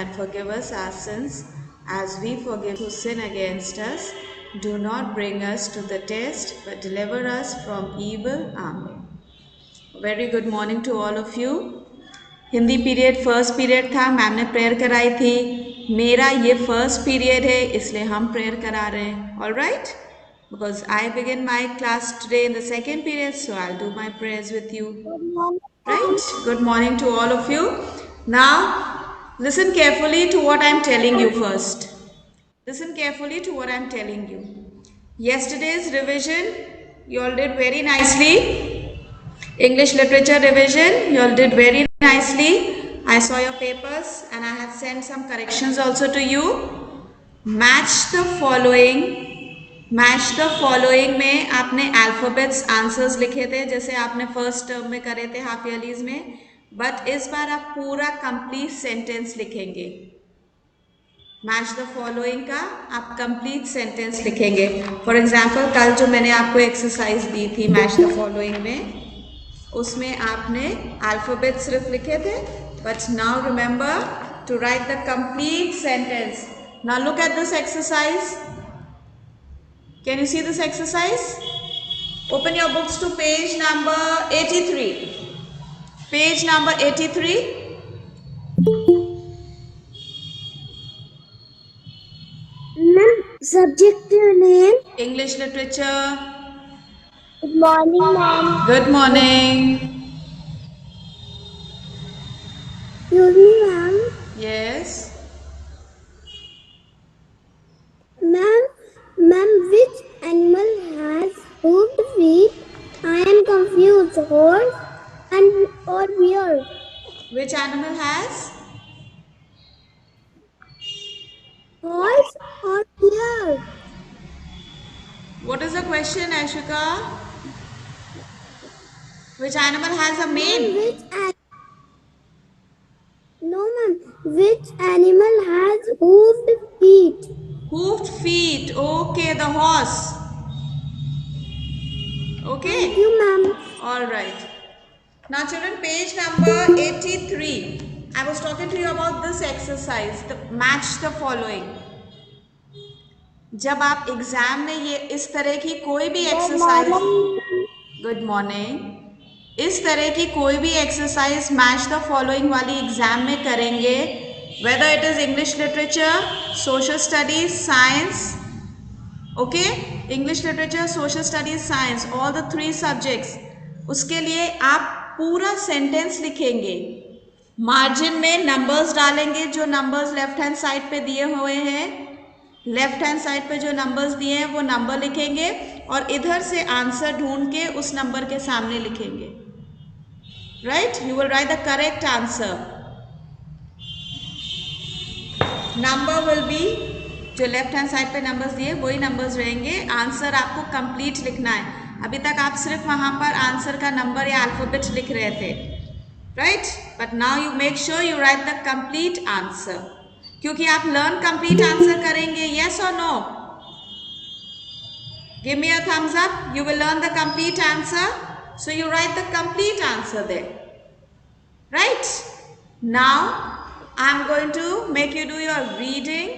and forgive us our sins as we forgive who sin against us. Do not bring us to the test, but deliver us from evil. Amen. Very good morning to all of you. Hindi period first period था, ma'am ने prayer कराई थी. मेरा ये first period है, इसलिए हम prayer करा रहे हैं. All right, because I begin my class today in the second period, so I do my prayers with you. Right? Good morning to all of you. Now, listen carefully to what I am telling you first. Listen carefully to what I am telling you. Yesterday's revision, you all did very nicely. English literature revision, you all did very nicely. I saw your papers and I have sent some corrections also to you. Match the following. Match the following में आपने alphabets answers लिखे थे जैसे आपने first term में करे थे half ईयरलीज में, बट इस बार आप पूरा कंप्लीट सेंटेंस लिखेंगे. मैच द फॉलोइंग का आप कंप्लीट सेंटेंस लिखेंगे. फॉर एग्जांपल कल जो मैंने आपको एक्सरसाइज दी थी मैच द फॉलोइंग में, उसमें आपने अल्फाबेट सिर्फ लिखे थे, but now remember to write the complete sentence. Now look at this exercise. Can you see this exercise? Open your books to page number 83. Page number 83. Ma'am, subject name? English literature. Good morning, ma'am. Good morning. Excuse me, ma'am. Yes. Ma'am, which animal has hooked feet? I am confused. Horse or bear? Which animal has? Horse or bear? What is the question, Ashika? Which animal has a mane? No, ma'am. Which animal has hooved feet? Hoofed feet. Okay, the horse. Okay. Thank you, ma'am. All right. Now, children, page number 83. I was talking to you about this exercise. Match the following. जब आप exam में ये इस तरह की कोई भी exercise, good morning, इस तरह की कोई भी एक्सरसाइज मैच द फॉलोइंग वाली एग्जाम में करेंगे, whether it is English literature, social studies, science, okay, English literature, social studies, science, all the three subjects, उसके लिए आप पूरा सेंटेंस लिखेंगे. मार्जिन में नंबर्स डालेंगे, जो नंबर्स लेफ्ट हैंड साइड पे दिए हुए हैं, लेफ्ट हैंड साइड पे जो नंबर्स दिए हैं वो नंबर लिखेंगे और इधर से आंसर ढूंढ के उस नंबर के सामने लिखेंगे. Right, you will write the correct answer. Number will be, जो लेफ्ट हैंड साइड पे नंबर्स दिए वही नंबर्स रहेंगे. आंसर आपको कंप्लीट लिखना है. अभी तक आप सिर्फ वहां पर आंसर का नंबर या अल्फाबेट लिख रहे थे, right, but now you make sure you write the complete answer, क्योंकि आप लर्न कंप्लीट आंसर करेंगे. यस और no? Give me a thumbs up. You will learn the complete answer, so you write the complete answer there. Right, now I'm going to make you do your reading.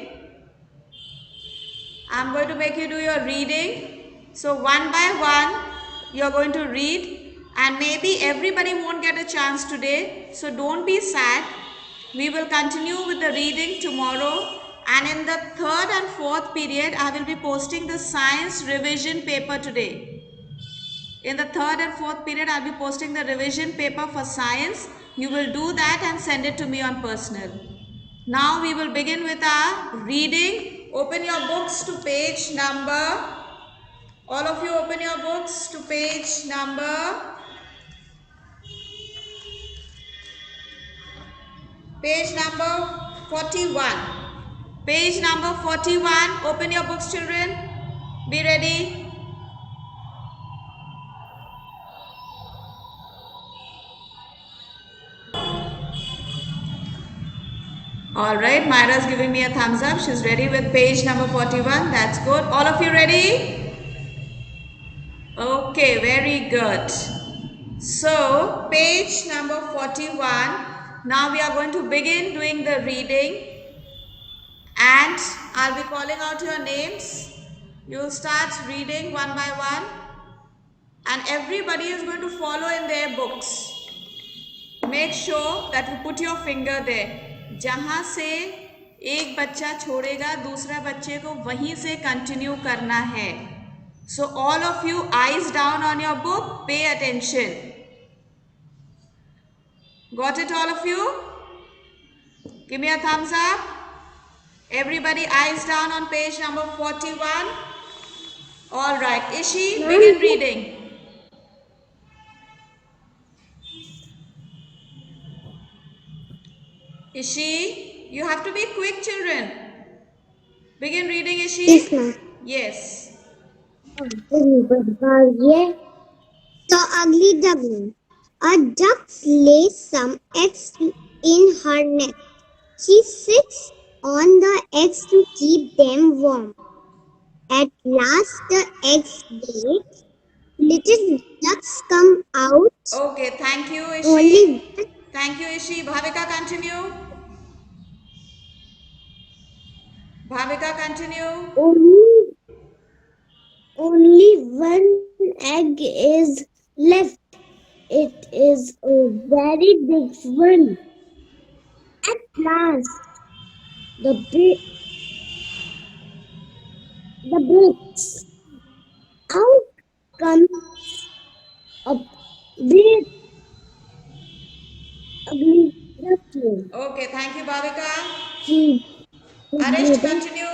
I'm going to make you do your reading. So one by one, you're going to read, and maybe everybody won't get a chance today. So don't be sad. We will continue with the reading tomorrow. And in the third and fourth period, I will be posting the science revision paper today. In the third and fourth period, I'll be posting the revision paper for science. You will do that and send it to me on personal. Now we will begin with our reading. Open your books to page number, all of you open your books to page number 41. Page number 41. Open your books, children. Be ready. All right, Myra's giving me a thumbs up. She's ready with page number 41. That's good. All of you ready? Okay, very good. So, page number 41. Now we are going to begin doing the reading. And I'll be calling out your names. You'll start reading one by one, and everybody is going to follow in their books. Make sure that you put your finger there. जहाँ से एक बच्चा छोड़ेगा दूसरा बच्चे को वहीं से कंटिन्यू करना है. So all of you, eyes down on your book, pay attention. Got it, all of you? Give me a thumbs up. Everybody, eyes down on page number 41. All right, Ishi, begin reading. Ishi, you have to be quick, children. Begin reading, Ishi. Yes, ma'am. Yes. The ugly duckling. A duck lays some eggs in her nest. She sits on the eggs to keep them warm. At last, the eggs break. Little ducks come out. Okay, thank you, Ishi. Only Thank you, Ishi. Bhavika, continue. Bhavika, continue. only one egg is left. It is a very big one. At last, the breaks. Out comes a big ugly duckling. Okay, thank you, Bhavika. He Arish, continue.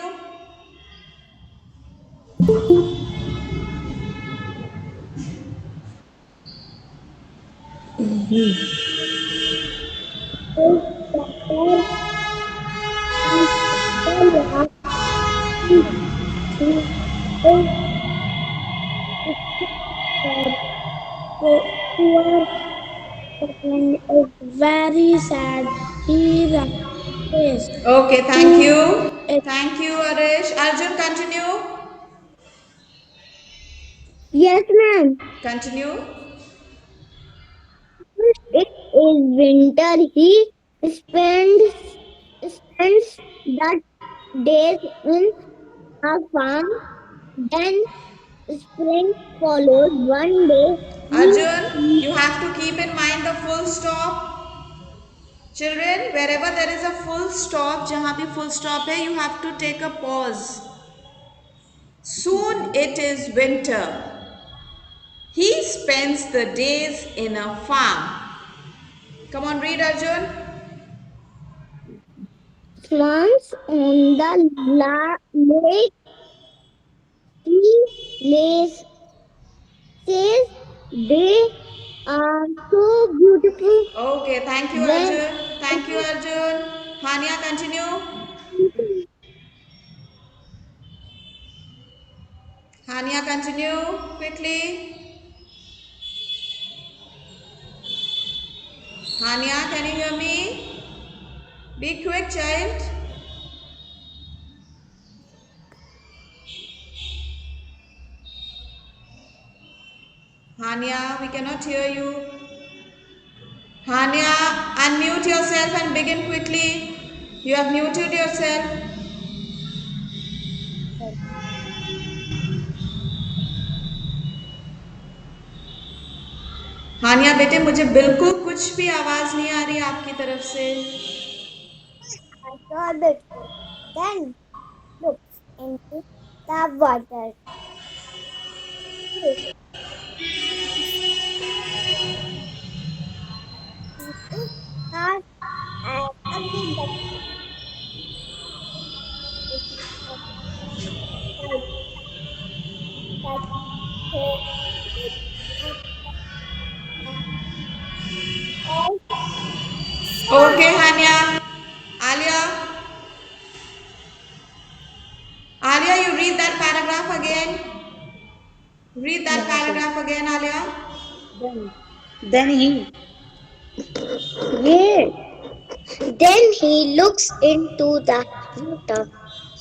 is very sad. He is. Okay, thank you. Thank you, Arish. Arjun, continue. Yes, ma'am. Continue. It is winter. He spends the days in a farm. Then spring follows. One day, Arjun, you have to keep in mind the full stop. Children, wherever there is a full stop, जहाँ भी full stop है, you have to take a pause. Soon it is winter. He spends the days in a farm. Come on, read, Arjun. swans on the lake. He lays says they are so beautiful. Okay, thank you, Then- Arjun. Thank you, Arjun. Hania, continue. Hania, continue quickly. Hania, can you hear me? Be quick, child. Hania, we cannot hear you. Hania, unmute yourself and begin quickly. You have muted yourself. हानिया बेटे मुझे बिल्कुल कुछ भी आवाज नहीं आ रही आपकी तरफ से. I saw the tree. Then look into the water. Not an ugly duck. Okay, Hania. Alia. Alia, you read that paragraph again. Read that paragraph again, Alia. Then he Yeah. Then he looks into the water.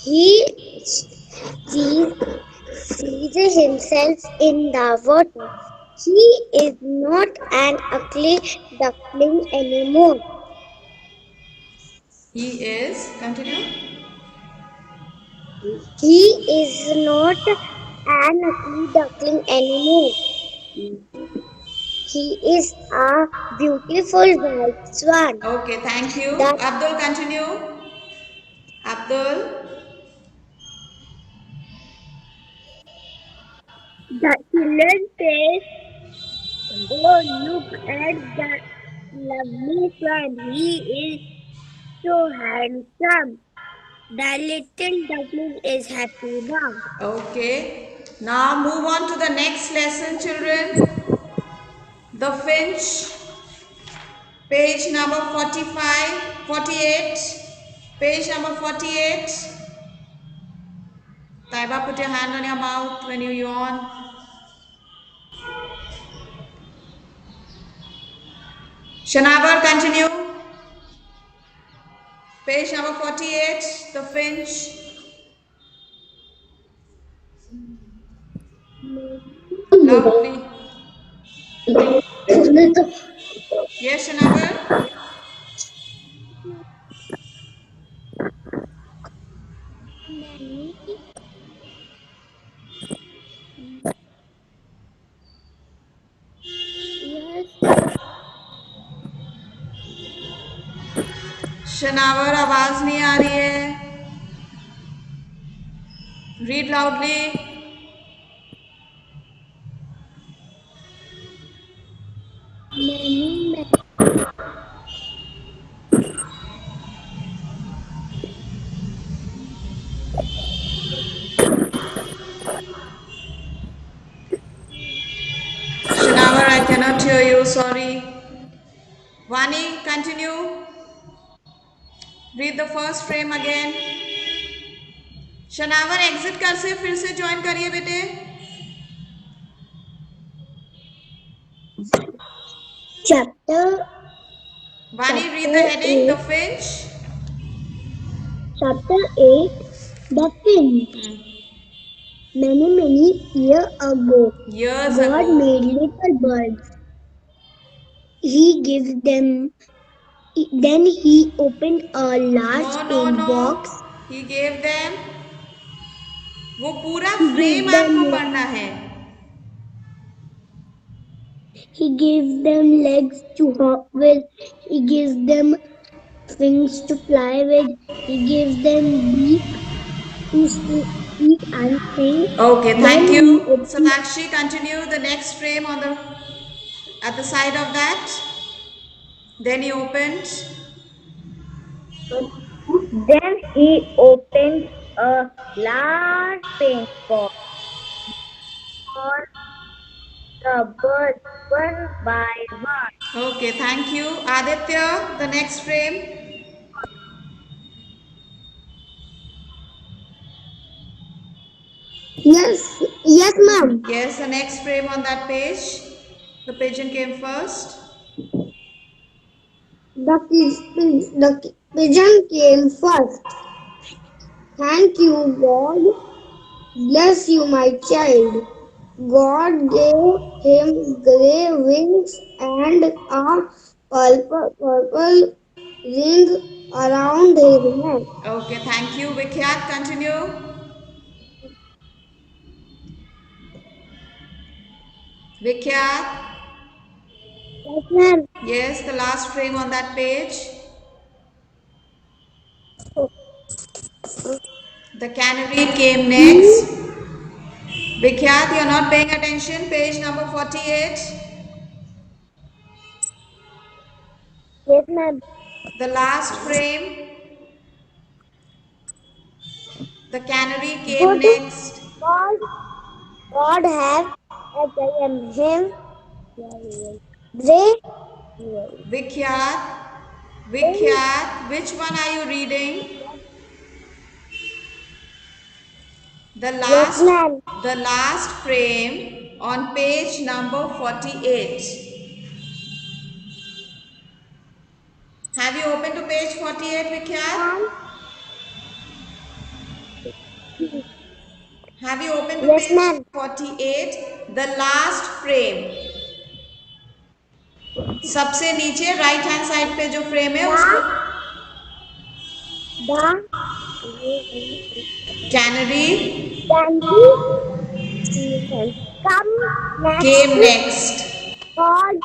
He sees himself in the water. He is not an ugly duckling anymore. He is, continue. He is not an ugly duckling anymore. He is a beautiful white swan. Okay, thank you. The, Abdul, continue. Abdul. the children say, "Oh, look at that lovely swan. He is so handsome." The little duckling is happy now. Okay. Now move on to the next lesson, children. The finch. Page number 45, 48. Page number 48. Taiba, put your hand on your mouth when you yawn. Shanavar, continue. Page number 48. The finch. Loudly. Yes, Shanavar? शनावर आवाज नहीं आ रही है. Read loudly. Shanavar, I cannot hear you. Sorry. Vani, continue. Read the first frame again. शनावर exit कर से फिर से join करिए बेटे. chapter Vani, read the heading. The finch. Chapter 8 The Finch. Many years ago, Years God ago. made little birds. He gives them. Then He opened a large paint box. He gave them. वो पूरा He frame gave them. आपको पढ़ना है. He gives them legs to hop with. He gives them wings to fly with. He gives them beak to speak and sing. Okay, Then thank He you. opened. Satakshi, continue the next frame on the at the side of that. Then he opened. Then He opened a large paint box for the birds one by one. Okay, thank you. Aditya, the next frame. Yes, ma'am. Yes, the next frame on that page. The pigeon came first. The pigeon came first. Thank you, God. Bless you, my child. God gave him gray wings and a purple ring around his neck. Okay, thank you. Vikhyat, continue. Vikhyat. Yes, ma'am. Yes, the last frame on that page. The canary came next. Vikhyat, you're not paying attention. Page number 48. Yes, ma'am. The last frame. The canary came Good. next. God has given him gray. Vikhyat. Vikhyat, which one are you reading? The Yes, ma'am. last frame on page number 48. Have you opened to page 48, Vikhyat? Have you opened to Yes, page ma'am. 48? The last frame. सबसे नीचे right hand side पे जो frame है उसको The Canary Come came next. next. God.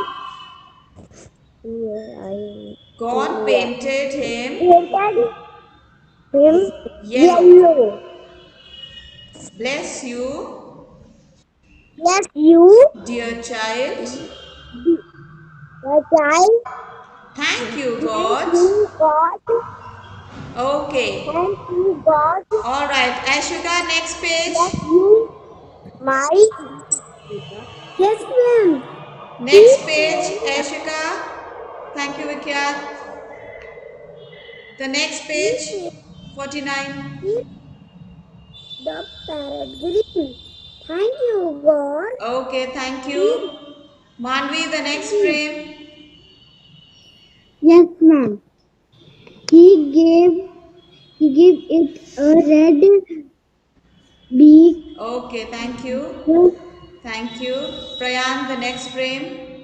Yeah, God painted him painted him yellow. yellow. Bless you, Yes, you, dear child. the child. Thank you, Thank God. you, God. Okay. Thank you, God. All right, Ashuka, next Bless page. you, my. Yes, ma'am. He Next page, Ashuka. Thank you, Vikyat. The next page, 49. painted the parrot green. Thank you, God. Okay, thank He you. Manvi, the next frame. Yes, ma'am. He gave it a red beak. Okay, thank you. Thank you. Prayan, the next frame.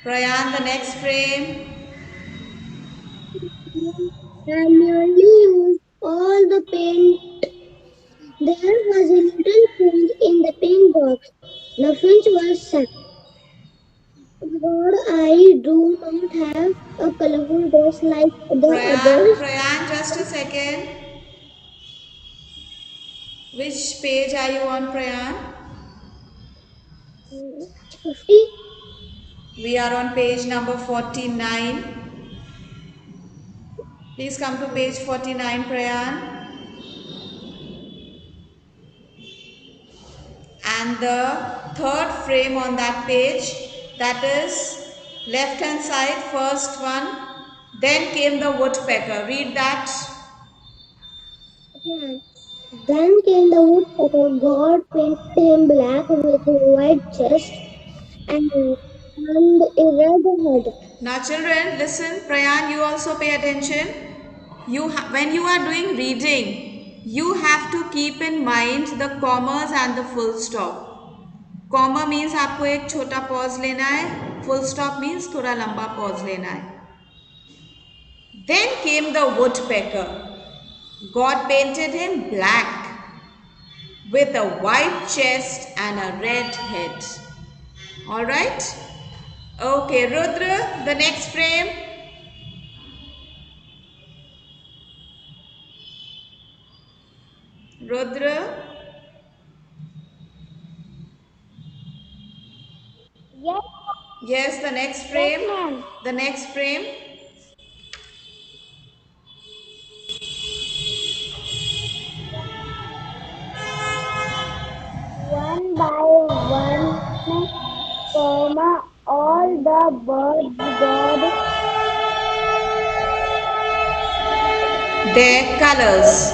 Prayan, the next frame. I nearly used all the paint. There was a little finch in the paint box. The finch was sad. God, I do not have a colorful dress like the Prayan, others. Prayan, just a second. Which page are you on, Prayan? 50. We are on page number 49. Please come to page 49, Prayan. And the third frame on that page, that is left hand side, first one. Then came the woodpecker. Read that. Yeah. Then came the woodpecker. God painted him black with a white chest and a red head. Now, children, listen. Prayan, you also pay attention. When you are doing reading, you have to keep in mind the commas and the full stop. Comma means आपको एक छोटा pause लेना है, full stop means थोड़ा लंबा pause लेना है. Then came the woodpecker. God painted him black with a white chest and a red head. All right? Okay, Rudra, the next frame. Rudra, Yes, yes, the next yes, frame. ma'am. The next frame. One by one, all the birds God Their colors.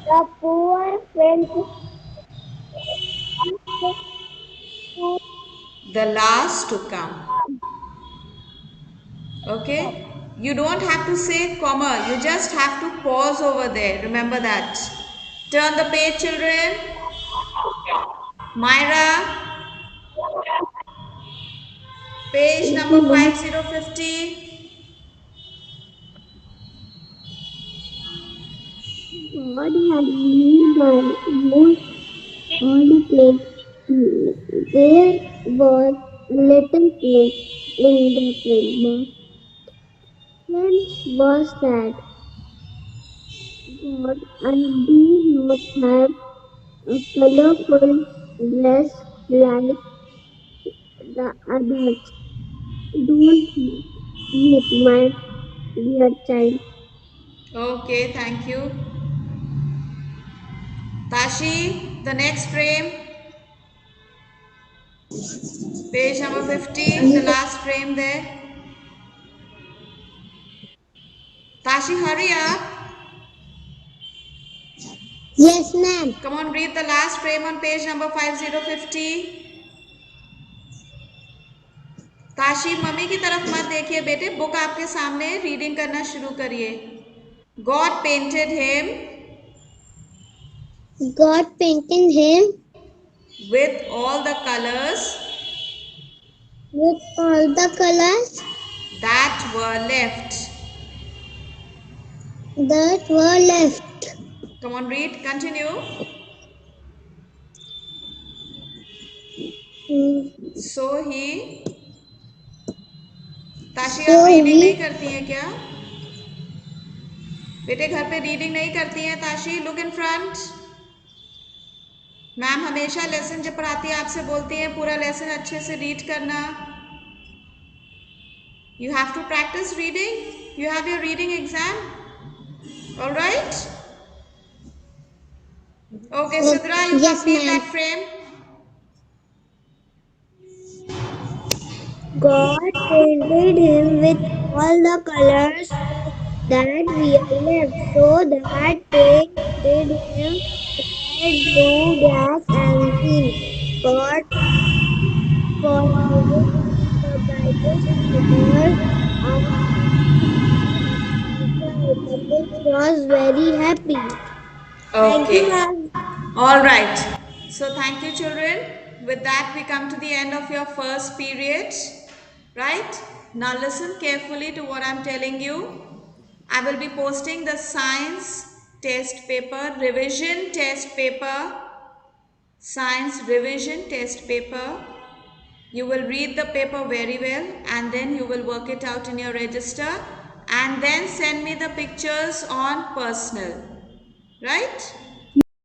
the poor friends to The last to come. Okay? You don't have to say comma, you just have to pause over there. Remember that. Turn the page, children. Myra, page number 5050. God had made my most holy place. There was a little place in the place. Friends was sad. God, I do not have a colorful dress like the others. Don't hit my dear child. Okay, thank you. Tashi, the next frame, page number 50, the last frame there. Tashi, hurry up. Yes, ma'am. Come on, read the last frame on page number 5050. Tashi mummy की तरफ मत देखिए बेटे, book आपके सामने, reading करना शुरू करिए. God painted him God painted him with all the colors with all the colors that were left. that were left. Come on, read. Continue. So he. Tashi आप So रीडिंग नहीं he करती हैं क्या? बेटे घर पे रीडिंग नहीं करती हैं Tashi? Look in front. Ma'am हमेशा लेसन जब पढ़ाती है आपसे बोलती हैं पूरा लेसन अच्छे से रीड करना. You have to practice reading. You have your reading exam. All right? Okay, Sidra, you yes, complete ma'am. that frame. God painted him with all the colors that we are left. So that paint did him red, blue, black, and green. God, for giving us the brightest colors, and the prince was very happy. Thank you, Okay. ma'am. All right. So thank you, children. With that, we come to the end of your first period. Right? Now listen carefully to what I'm telling you. I will be posting the science test paper, revision test paper, science revision test paper. You will read the paper very well and then you will work it out in your register and then send me the pictures on personal. Right?